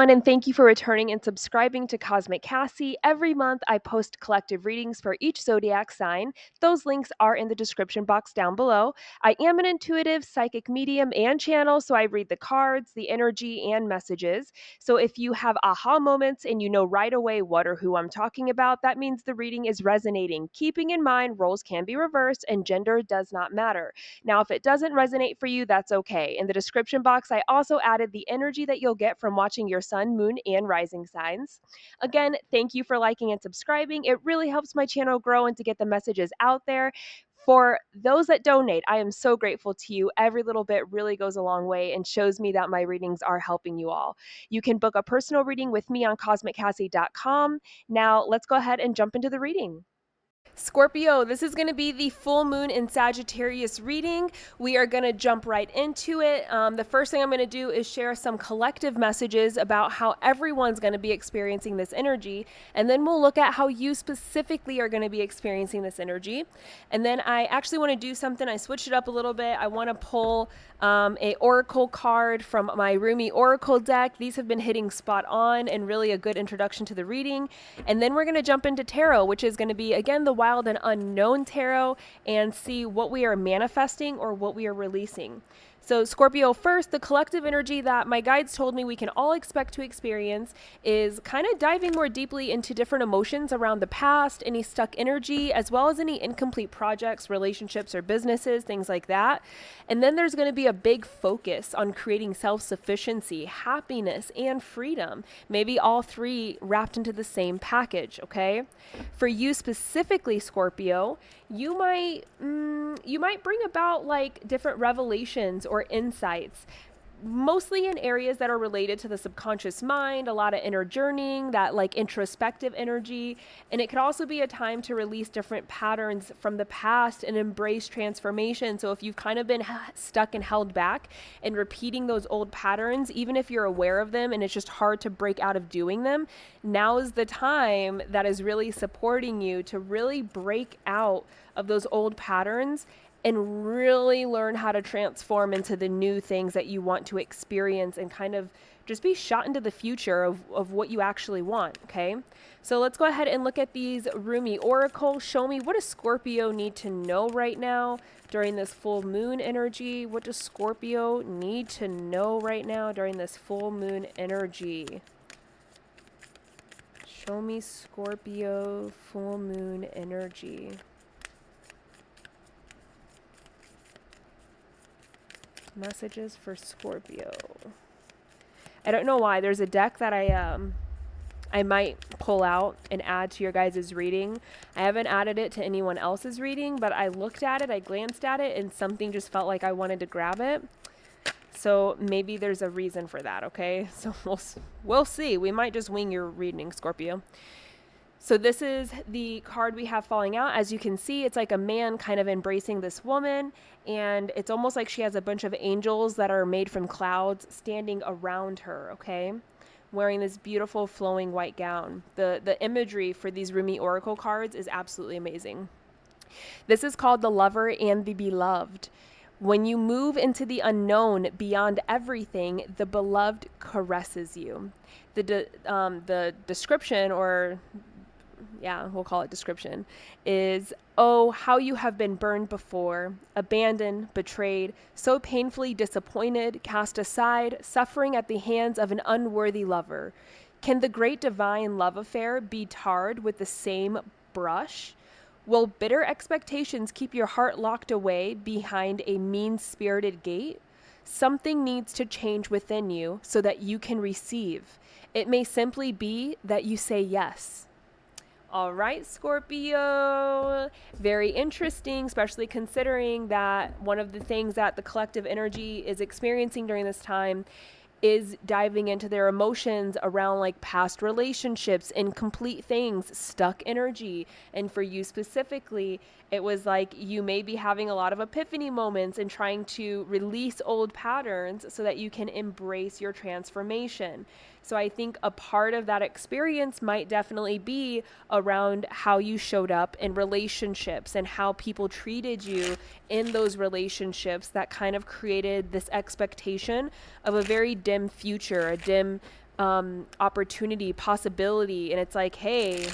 everyone, and thank you for returning and subscribing to Cosmic Cassie. Every month, I post collective readings for each zodiac sign. Those links are in the description box down below. I am an intuitive, psychic medium and channel, so I read the cards, the energy, and messages. So if you have aha moments and you know right away what or who I'm talking about, that means the reading is resonating. Keeping in mind, roles can be reversed and gender does not matter. Now, if it doesn't resonate for you, that's okay. In the description box, I also added the energy that you'll get from watching your sun, moon, and rising signs. Again, thank you for liking and subscribing. It really helps my channel grow and to get the messages out there. For those that donate, I am so grateful to you. Every little bit really goes a long way and shows me that my readings are helping you all. You can book a personal reading with me on cosmiccassie.com. Now, let's go ahead and jump into the reading. Scorpio, this is going to be the full moon in Sagittarius reading. We are going to jump right into it. The first thing I'm going to do is share some collective messages about how everyone's going to be experiencing this energy. And then we'll look at how you specifically are going to be experiencing this energy. And then I actually want to do something. I switched it up a little bit. I want to pull a oracle card from my Rumi oracle deck. These have been hitting spot on and really a good introduction to the reading. And then we're going to jump into tarot, which is going to be, again, the wild and unknown tarot, and see what we are manifesting or what we are releasing. So Scorpio, first, the collective energy that my guides told me we can all expect to experience is kind of diving more deeply into different emotions around the past, any stuck energy, as well as any incomplete projects, relationships, or businesses, things like that. And then there's going to be a big focus on creating self-sufficiency, happiness, and freedom. Maybe all three wrapped into the same package, okay? For you specifically, Scorpio, you might bring about like different revelations or insights, mostly in areas that are related to the subconscious mind, a lot of inner journeying, that like introspective energy. And it could also be a time to release different patterns from the past and embrace transformation. So if you've kind of been stuck and held back and repeating those old patterns, even if you're aware of them and it's just hard to break out of doing them, now is the time that is really supporting you to really break out of those old patterns and really learn how to transform into the new things that you want to experience and kind of just be shot into the future of what you actually want, okay? So let's go ahead and look at these Rumi oracles. Show me, what does Scorpio need to know right now during this full moon energy? What does Scorpio need to know right now during this full moon energy? Show me Scorpio full moon energy. Messages for Scorpio. I don't know why. There's a deck that I might pull out and add to your guys' reading. I haven't added it to anyone else's reading, but I looked at it, I glanced at it, and something just felt like I wanted to grab it. So maybe there's a reason for that, okay? So we'll see. We might just wing your reading, Scorpio. So this is the card we have falling out. As you can see, it's like a man kind of embracing this woman, and it's almost like she has a bunch of angels that are made from clouds standing around her, okay? Wearing this beautiful flowing white gown. The imagery for these Rumi oracle cards is absolutely amazing. This is called the lover and the beloved. When you move into the unknown beyond everything, the beloved caresses you. The description, or yeah, we'll call it description, is, oh, how you have been burned before, abandoned, betrayed, so painfully disappointed, cast aside, suffering at the hands of an unworthy lover. Can the great divine love affair be tarred with the same brush? Will bitter expectations keep your heart locked away behind a mean-spirited gate? Something needs to change within you so that you can receive. It may simply be that you say yes. All right, Scorpio, very interesting, especially considering that one of the things that the collective energy is experiencing during this time is diving into their emotions around like past relationships, incomplete things, stuck energy. And for you specifically, it was like you may be having a lot of epiphany moments and trying to release old patterns so that you can embrace your transformation. So I think a part of that experience might definitely be around how you showed up in relationships and how people treated you in those relationships that kind of created this expectation of a very dim future, a dim opportunity, possibility. And it's like, hey,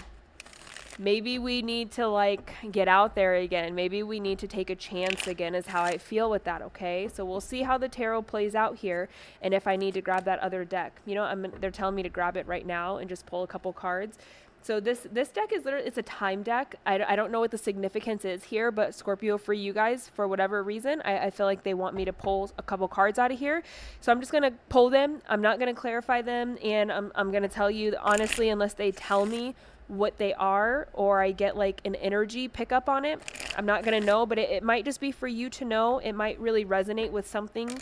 maybe we need to like get out there again. Maybe we need to take a chance again is how I feel with that. Okay. So we'll see how the tarot plays out here. And if I need to grab that other deck, you know, they're telling me to grab it right now and just pull a couple cards. So this deck is literally, it's a time deck. I don't know what the significance is here, but Scorpio, for you guys, for whatever reason, I feel like they want me to pull a couple cards out of here. So I'm just going to pull them. I'm not going to clarify them. And I'm going to tell you honestly, unless they tell me what they are or I get like an energy pickup on it, I'm not going to know, but it might just be for you to know. It might really resonate with something.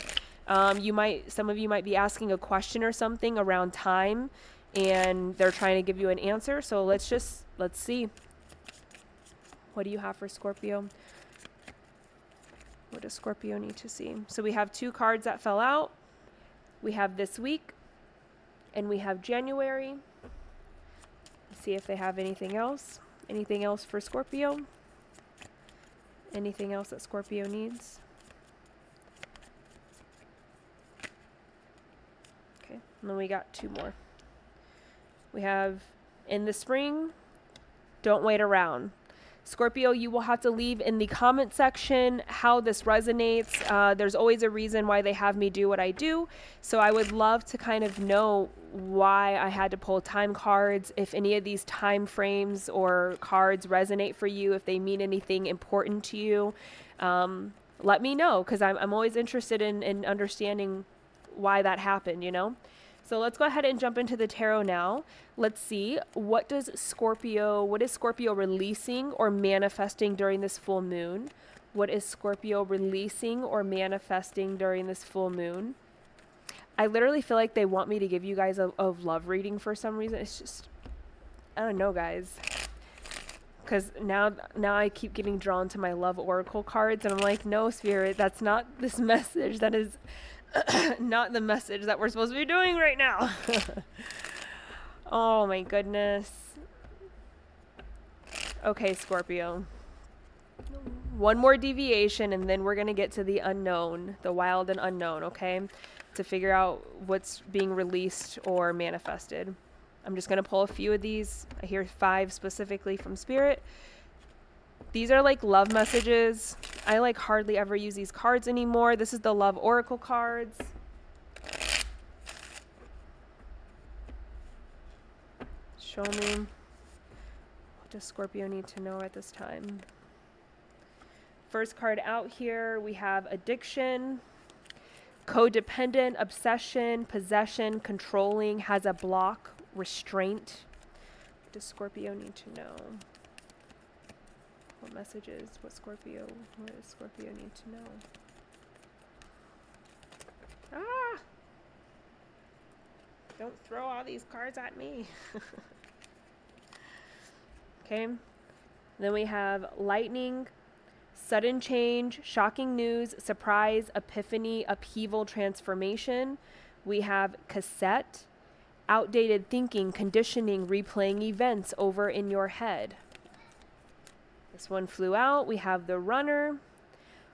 Some of you might be asking a question or something around time, and they're trying to give you an answer. So let's see. What do you have for Scorpio? What does Scorpio need to see? So we have 2 cards that fell out. We have this week and we have January. Let's see if they have anything else. Anything else for Scorpio? Anything else that Scorpio needs? Okay, and then we got 2 more. We have in the spring, don't wait around. Scorpio, you will have to leave in the comment section how this resonates. There's always a reason why they have me do what I do. So I would love to kind of know why I had to pull time cards, if any of these time frames or cards resonate for you, if they mean anything important to you. Let me know, because I'm always interested in understanding why that happened, you know? So let's go ahead and jump into the tarot now. Let's see, what is Scorpio releasing or manifesting during this full moon? What is Scorpio releasing or manifesting during this full moon? I literally feel like they want me to give you guys a love reading for some reason. It's just, I don't know, guys. Because now I keep getting drawn to my love oracle cards, and I'm like, no, Spirit, that's not this message. That is not the message that we're supposed to be doing right now. Oh my goodness. Okay, Scorpio. One more deviation and then we're going to get to the unknown, the wild and unknown, okay? To figure out what's being released or manifested. I'm just going to pull a few of these. I hear 5 specifically from Spirit. These are like love messages. I like hardly ever use these cards anymore. This is the love oracle cards. Show me. What does Scorpio need to know at this time? First card out here, we have addiction, codependent, obsession, possession, controlling, has a block, restraint. What does Scorpio need to know? What messages? What does Scorpio need to know? Ah! Don't throw all these cards at me. Okay. Then we have lightning, sudden change, shocking news, surprise, epiphany, upheaval, transformation. We have cassette, outdated thinking, conditioning, replaying events over in your head. This one flew out. We have the runner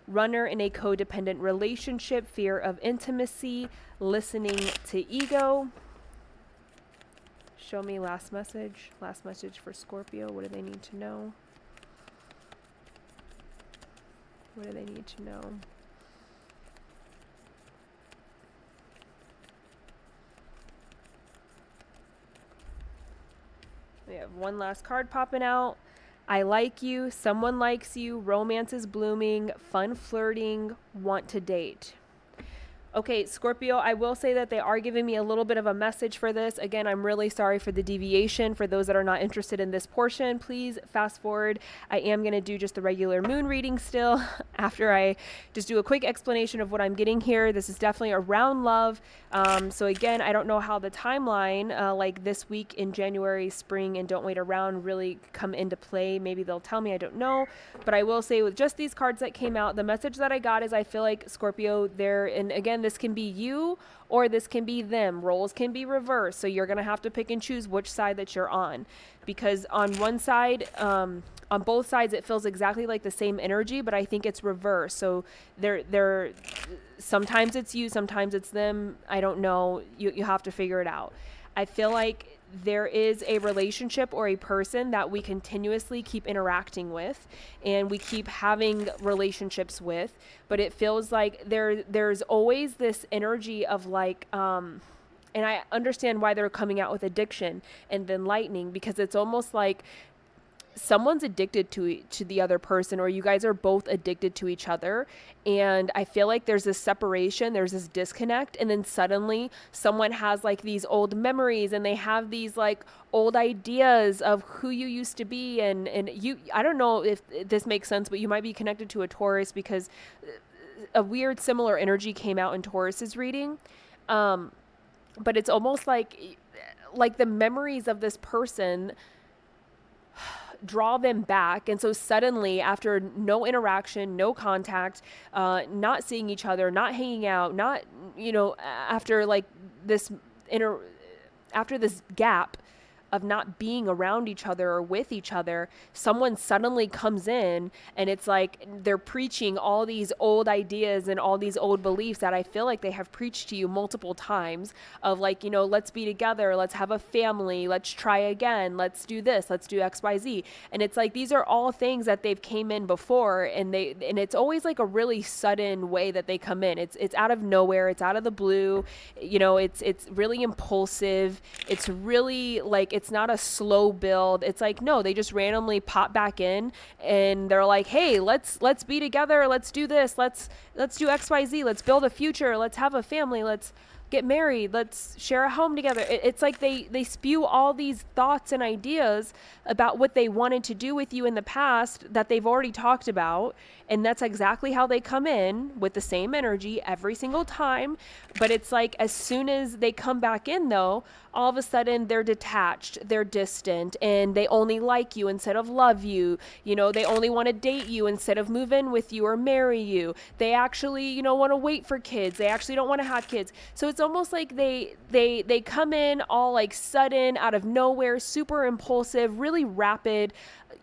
in a codependent relationship, fear of intimacy, listening to ego. Show me last message for Scorpio. What do they need to know? What do they need to know? We have one last card popping out. I like you, someone likes you, romance is blooming, fun flirting, want to date. Okay, Scorpio, I will say that they are giving me a little bit of a message for this. Again, I'm really sorry for the deviation. For those that are not interested in this portion, please fast forward. I am going to do just the regular moon reading still after I just do a quick explanation of what I'm getting here. This is definitely around love. So again, I don't know how the timeline, like this week in January, spring, and don't wait around really come into play. Maybe they'll tell me, I don't know. But I will say with just these cards that came out, the message that I got is I feel like Scorpio, and again, this can be you or this can be them. Roles can be reversed. So you're going to have to pick and choose which side that you're on. Because on one side, on both sides, it feels exactly like the same energy, but I think it's reversed. So sometimes it's you, sometimes it's them. I don't know. You have to figure it out. I feel like there is a relationship or a person that we continuously keep interacting with and we keep having relationships with, but it feels like there's always this energy of like and I understand why they're coming out with addiction and then lightning, because it's almost like someone's addicted to the other person, or you guys are both addicted to each other, and I feel like there's this separation, there's this disconnect, and then suddenly someone has like these old memories and they have these like old ideas of who you used to be, and you, I don't know if this makes sense, but you might be connected to a Taurus, because a weird similar energy came out in Taurus's reading. But it's almost like the memories of this person draw them back. And so suddenly, after no interaction, no contact, not seeing each other, not hanging out, not, after like this after this gap of not being around each other or with each other, someone suddenly comes in and it's like they're preaching all these old ideas and all these old beliefs that I feel like they have preached to you multiple times of like, let's be together, let's have a family, let's try again, let's do this, let's do XYZ. And it's like these are all things that they've came in before, and it's always like a really sudden way that they come in. It's out of nowhere, it's out of the blue, it's really impulsive. It's really like, it's not a slow build. It's like, no, they just randomly pop back in and they're like, hey, let's be together. Let's do this. Let's do XYZ. Let's build a future. Let's have a family. Let's get married. Let's share a home together. It's like they spew all these thoughts and ideas about what they wanted to do with you in the past that they've already talked about. And that's exactly how they come in, with the same energy every single time. But it's like, as soon as they come back in though, all of a sudden they're detached, they're distant, and they only like you instead of love you. They only want to date you instead of move in with you or marry you. They actually, want to wait for kids. They actually don't want to have kids. So it's almost like they come in all like sudden, out of nowhere, super impulsive, really rapid,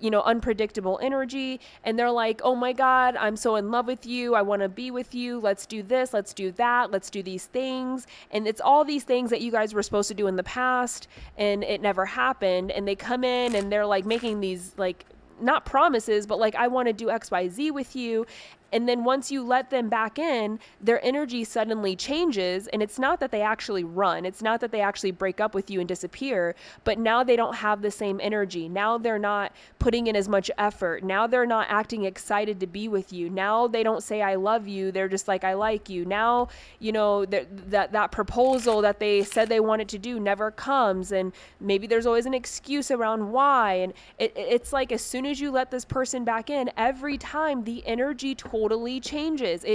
unpredictable energy. And they're like, oh my God, I'm so in love with you. I want to be with you. Let's do this. Let's do that. Let's do these things. And it's all these things that you guys were supposed to do in the past, and it never happened. And they come in and they're like making these like, not promises, but like, I want to do XYZ with you. And then once you let them back in, their energy suddenly changes. And it's not that they actually run. It's not that they actually break up with you and disappear, but now they don't have the same energy. Now they're not putting in as much effort. Now they're not acting excited to be with you. Now they don't say, I love you. They're just like, I like you. Now, that proposal that they said they wanted to do never comes. And maybe there's always an excuse around why. And it's like, as soon as you let this person back in, every time the energy totally changes.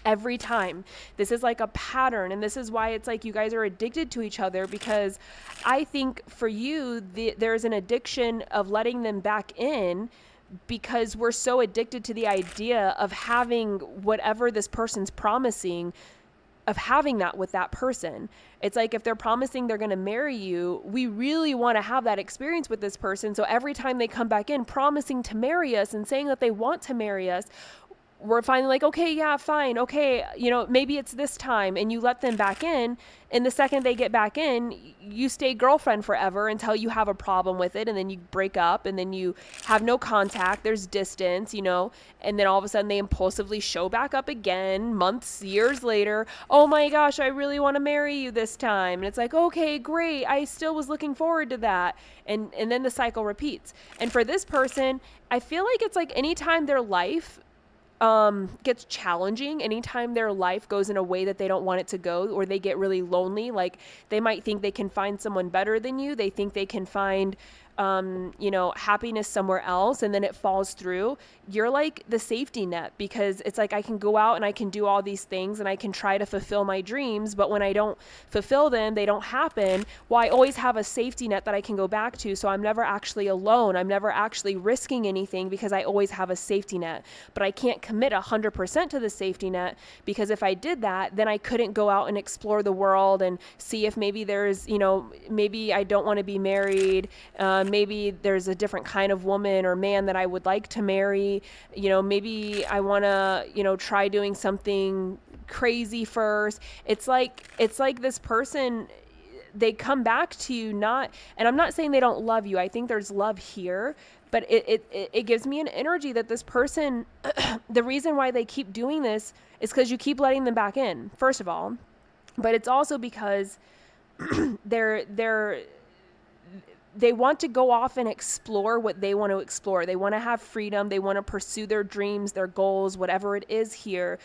Every time. This is like a pattern, and this is why it's like you guys are addicted to each other, because I think for you, there's an addiction of letting them back in, because we're so addicted to the idea of having whatever this person's promising, of having that with that person. It's like, if they're promising they're going to marry you, we really want to have that experience with this person. So every time they come back in promising to marry us and saying that they want to marry us, we're finally like, okay, yeah, fine. Okay. Maybe it's this time, and you let them back in. And the second they get back in, you stay girlfriend forever until you have a problem with it. And then you break up, and then you have no contact. There's distance, and then all of a sudden they impulsively show back up again, months, years later. Oh my gosh, I really want to marry you this time. And it's like, okay, great. I still was looking forward to that. And then the cycle repeats. And for this person, I feel like it's like anytime their life gets challenging, anytime their life goes in a way that they don't want it to go, or they get really lonely, like they might think they can find someone better than you. They think they can find happiness somewhere else, and then it falls through. You're like the safety net, because it's like, I can go out and I can do all these things and I can try to fulfill my dreams, but when I don't fulfill them, they don't happen. Well, I always have a safety net that I can go back to, so I'm never actually alone. I'm never actually risking anything, because I always have a safety net. But I can't commit 100% to the safety net, because if I did that, then I couldn't go out and explore the world and see if maybe there's, maybe I don't want to be married, maybe there's a different kind of woman or man that I would like to marry. Maybe I want to, try doing something crazy first. It's like this person, they come back to you not, and I'm not saying they don't love you. I think there's love here, but it gives me an energy that this person, the reason why they keep doing this is because you keep letting them back in, first of all, but it's also because they want to go off and explore what they want to explore. They want to have freedom. They want to pursue their dreams, their goals, whatever it is here.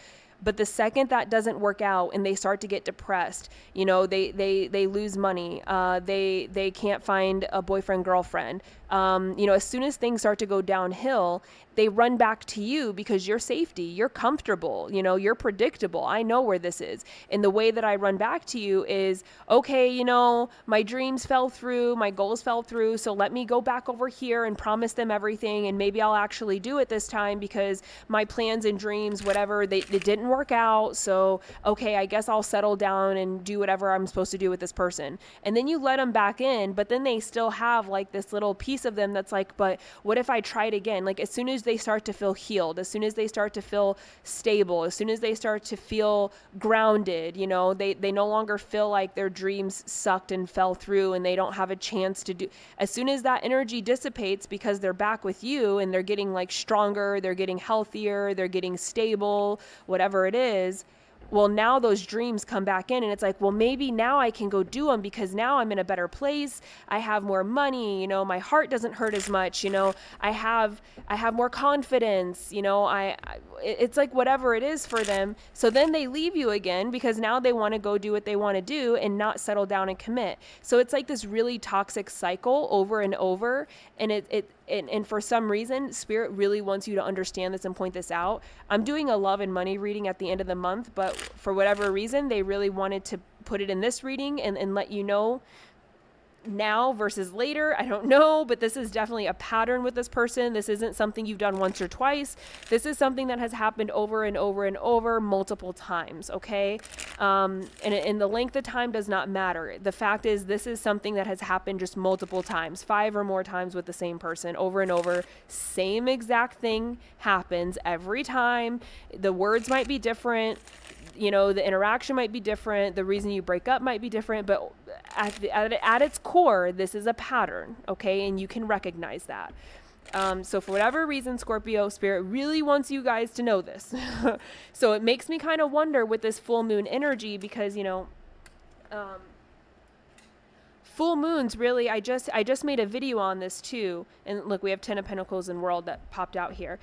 But the second that doesn't work out and they start to get depressed, you know, they lose money. They can't find a boyfriend, girlfriend. You know, as soon as things start to go downhill, they run back to you because you're safety, you're comfortable, you know, you're predictable. I know where this is. And the way that I run back to you is, okay, you know, my dreams fell through, my goals fell through. So let me go back over here and promise them everything. And maybe I'll actually do it this time because my plans and dreams, whatever, it didn't work out. So, okay, I guess I'll settle down and do whatever I'm supposed to do with this person. And then you let them back in, but then they still have like this little piece of them that's like, but what if I tried again? Like as soon as they start to feel healed, as soon as they start to feel stable, as soon as they start to feel grounded, you know, they no longer feel like their dreams sucked and fell through and they don't have a chance to do. As soon as that energy dissipates because they're back with you and they're getting like stronger, they're getting healthier, they're getting stable, whatever it is, well, now those dreams come back in and it's like, well, maybe now I can go do them because now I'm in a better place. I have more money, you know, my heart doesn't hurt as much, you know, I have more confidence, you know, it's like whatever it is for them. So then they leave you again because now they want to go do what they want to do and not settle down and commit. So it's like this really toxic cycle over and over. And and for some reason, Spirit really wants you to understand this and point this out. I'm doing a love and money reading at the end of the month, but for whatever reason, they really wanted to put it in this reading and let you know now versus later. I don't know, but this is definitely a pattern with this person. This isn't something you've done once or twice. This is something that has happened over and over and over multiple times, okay? And the length of time does not matter. The fact is this is something that has happened just multiple times, 5 or more times with the same person over and over. Same exact thing happens every time. The words might be different. You know, the interaction might be different. The reason you break up might be different, but at its core, this is a pattern, okay? And you can recognize that. So for whatever reason, Scorpio, Spirit really wants you guys to know this. So it makes me kind of wonder with this full moon energy because, you know, full moons really, I just made a video on this too. And look, we have 10 of Pentacles in World that popped out here.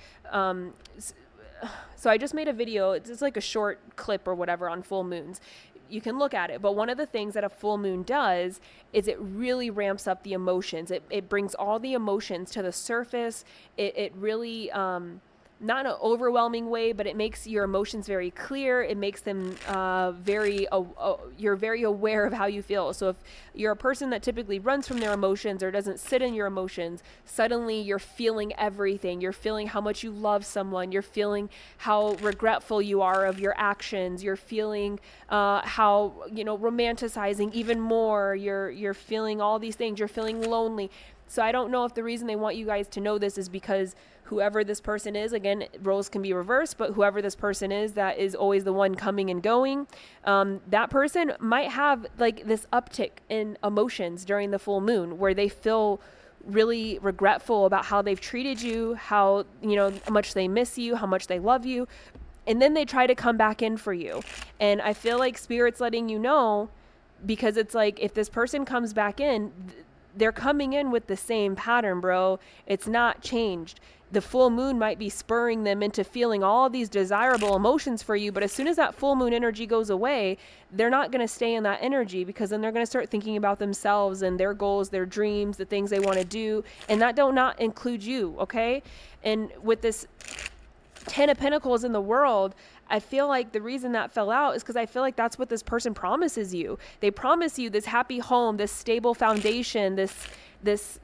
So I just made a video. It's like a short clip or whatever on full moons. You can look at it. But one of the things that a full moon does is it really ramps up the emotions. It brings all the emotions to the surface. It really, not in an overwhelming way, but it makes your emotions very clear. It makes them you're very aware of how you feel. So if you're a person that typically runs from their emotions or doesn't sit in your emotions, suddenly you're feeling everything. You're feeling how much you love someone. You're feeling how regretful you are of your actions. You're feeling how, you know, romanticizing even more. You're feeling all these things. You're feeling lonely. So I don't know if the reason they want you guys to know this is because whoever this person is, again, roles can be reversed, but whoever this person is that is always the one coming and going, that person might have like this uptick in emotions during the full moon where they feel really regretful about how they've treated you, how, you know, how much they miss you, how much they love you. And then they try to come back in for you. And I feel like Spirit's letting you know, because it's like if this person comes back in, they're coming in with the same pattern, bro. It's not changed. The full moon might be spurring them into feeling all these desirable emotions for you, but as soon as that full moon energy goes away, they're not going to stay in that energy because then they're going to start thinking about themselves and their goals, their dreams, the things they want to do, and that do not include you, okay? And with this 10 of Pentacles in the World, I feel like the reason that fell out is because I feel like that's what this person promises you. They promise you this happy home, this stable foundation, this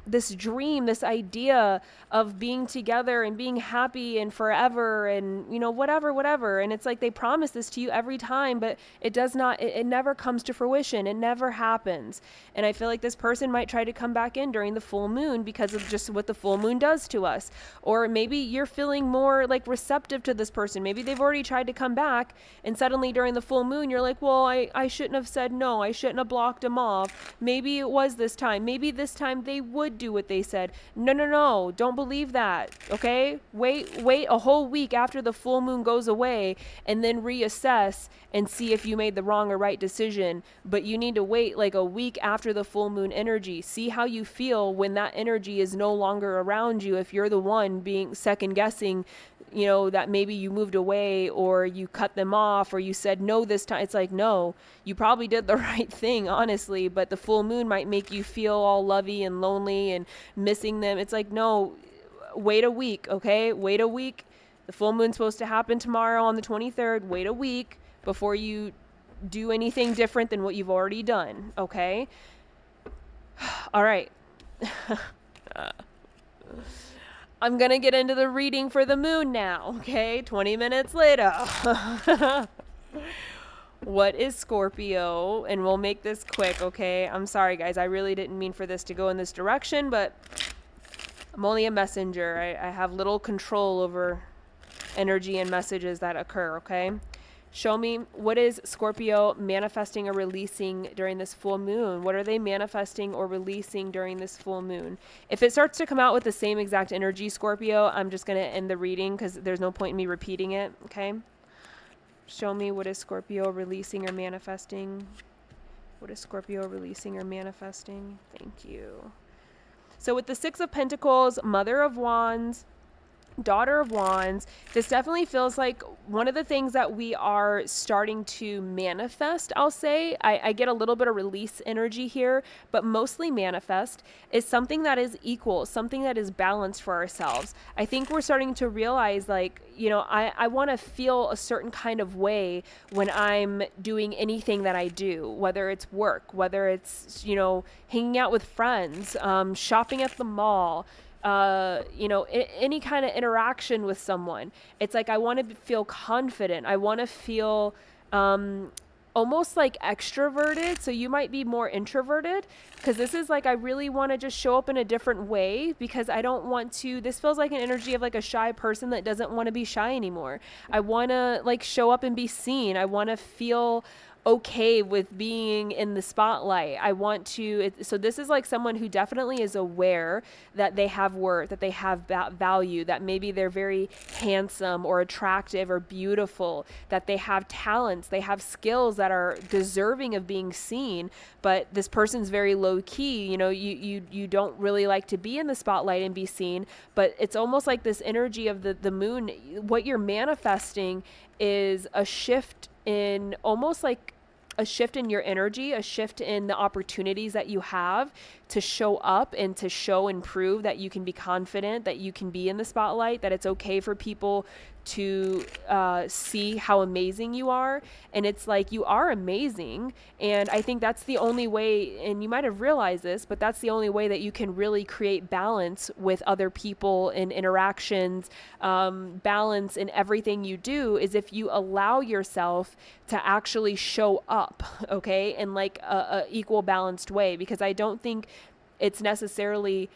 this dream, this idea of being together and being happy and forever and, whatever. And it's like they promise this to you every time, but it does not, it never comes to fruition. It never happens. And I feel like this person might try to come back in during the full moon because of just what the full moon does to us. Or maybe you're feeling more like receptive to this person. Maybe they've already tried to come back and suddenly during the full moon, you're like, well, I shouldn't have said no. I shouldn't have blocked them off. Maybe it was this time. Maybe this time they would do what they said. No. Don't believe that. Okay? Wait a whole week after the full moon goes away and then reassess and see if you made the wrong or right decision. But you need to wait like a week after the full moon energy. See how you feel when that energy is no longer around you. If you're the one being second guessing, that maybe you moved away or you cut them off or you said no this time. It's like, no, you probably did the right thing, honestly, but the full moon might make you feel all lovey and lonely and missing them. It's like, no, wait a week, okay? Wait a week. The full moon's supposed to happen tomorrow on the 23rd. Wait a week before you do anything different than what you've already done, okay? All right. I'm going to get into the reading for the moon now, okay? 20 minutes later. What is Scorpio? And we'll make this quick, okay? I'm sorry, guys. I really didn't mean for this to go in this direction, but I'm only a messenger. I have little control over energy and messages that occur, okay? Show me, what is Scorpio manifesting or releasing during this full moon? What are they manifesting or releasing during this full moon? If it starts to come out with the same exact energy, Scorpio, I'm just going to end the reading because there's no point in me repeating it, okay? Show me, what is Scorpio releasing or manifesting? What is Scorpio releasing or manifesting? Thank you. So with the Six of Pentacles, Mother of Wands, Daughter of Wands, this definitely feels like one of the things that we are starting to manifest, I'll say. I get a little bit of release energy here, but mostly manifest is something that is equal, something that is balanced for ourselves. I think we're starting to realize, like, I want to feel a certain kind of way when I'm doing anything that I do, whether it's work, whether it's, hanging out with friends, shopping at the mall, any kind of interaction with someone. It's like I want to feel confident. I want to feel almost like extroverted. So you might be more introverted, because this is like I really want to just show up in a different way, because I don't want to, this feels like an energy of like a shy person that doesn't want to be shy anymore. I want to like show up and be seen. I want to feel okay with being in the spotlight. I want to, so this is like someone who definitely is aware that they have worth, that they have value, that maybe they're very handsome or attractive or beautiful, that they have talents, they have skills that are deserving of being seen, but this person's very low key. You don't really like to be in the spotlight and be seen, but it's almost like this energy of the moon. What you're manifesting is a shift in, almost like a shift in your energy, a shift in the opportunities that you have to show up and to show and prove that you can be confident, that you can be in the spotlight, that it's okay for people to see how amazing you are. And it's like, you are amazing. And I think that's the only way, and you might have realized this, but that's the only way that you can really create balance with other people in interactions, balance in everything you do, is if you allow yourself to actually show up, okay, in like a equal balanced way. Because I don't think it's necessarily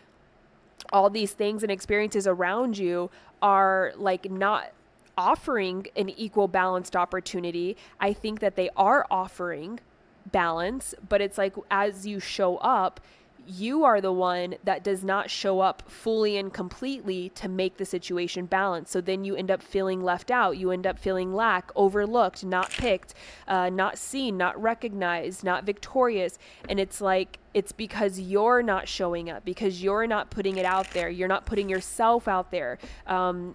all these things and experiences around you are like not offering an equal balanced opportunity. I think that they are offering balance, but it's like, as you show up, you are the one that does not show up fully and completely to make the situation balanced. So then you end up feeling left out. You end up feeling overlooked, not picked, not seen, not recognized, not victorious. And it's like, it's because you're not showing up, because you're not putting it out there. You're not putting yourself out there.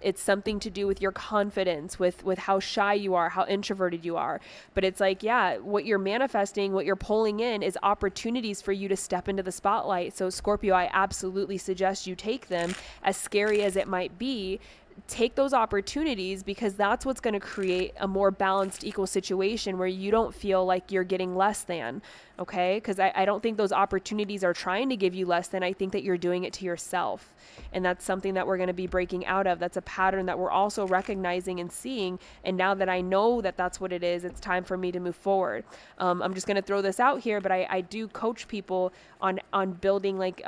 It's something to do with your confidence, with how shy you are, how introverted you are. But it's like, yeah, what you're manifesting, what you're pulling in is opportunities for you to step into the spotlight. So Scorpio, I absolutely suggest you take them, as scary as it might be. take those opportunities, because that's what's going to create a more balanced, equal situation where you don't feel like you're getting less than. Okay, because I don't think those opportunities are trying to give you less than. I think that you're doing it to yourself, and that's something that we're going to be breaking out of. That's a pattern that we're also recognizing and seeing, and now that I know that that's what it is, it's time for me to move forward. I'm just going to throw this out here, but I do coach people on building, like,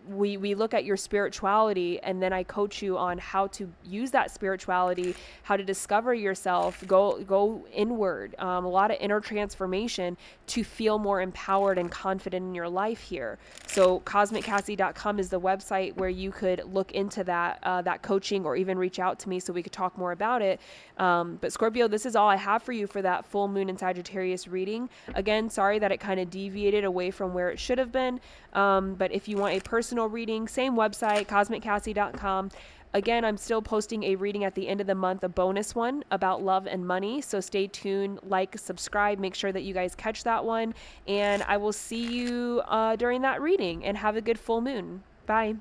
we look at your spirituality, and then I coach you on how to use that spirituality, how to discover yourself, go inward, a lot of inner transformation to feel more empowered and confident in your life here. So cosmiccassie.com is the website where you could look into that coaching, or even reach out to me so we could talk more about it. But Scorpio, this is all I have for you for that full moon in Sagittarius reading. Again, sorry that it kind of deviated away from where it should have been. But if you want a personal reading, same website, cosmiccassie.com. Again, I'm still posting a reading at the end of the month, a bonus one about love and money. So stay tuned, like, subscribe, make sure that you guys catch that one. And I will see you during that reading, and have a good full moon. Bye.